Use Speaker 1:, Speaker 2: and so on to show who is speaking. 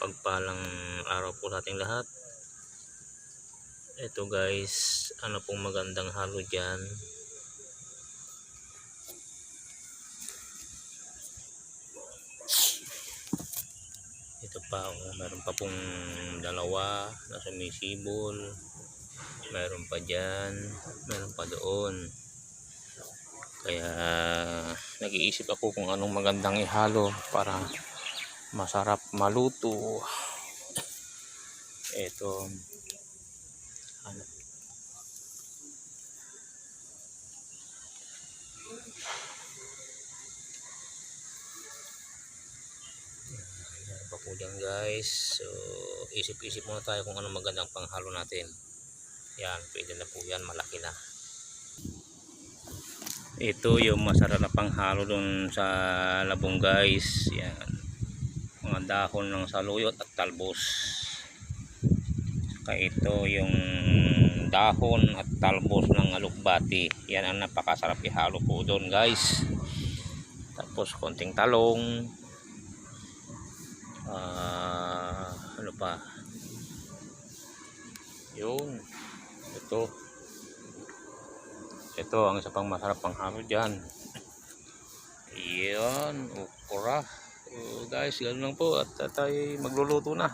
Speaker 1: Mapagpalang araw po sa ating lahat. Ito guys, ano pong magandang halo dyan. Ito pa, meron pa pong dalawa na sumisibol. Meron pa dyan, meron pa doon. Kaya nag-iisip ako kung anong magandang ihalo para masarap maluto. Ito, ano, meron pa po dyan guys. So isip-isip muna tayo kung anong magandang panghalo natin. Yan, pwede na po yan, malaki na. Ito yung masarap na panghalo dun sa labong guys. Yan, mga dahon ng saluyot at talbos. Saka ito yung dahon at talbos ng alokbati. Yan ang napakasarap ihalo po doon guys. Tapos konting talong, ano pa, yun, ito ang isa pang masarap panghalo dyan. Yan, okra. So guys, ganoon lang po at tayo magluluto na.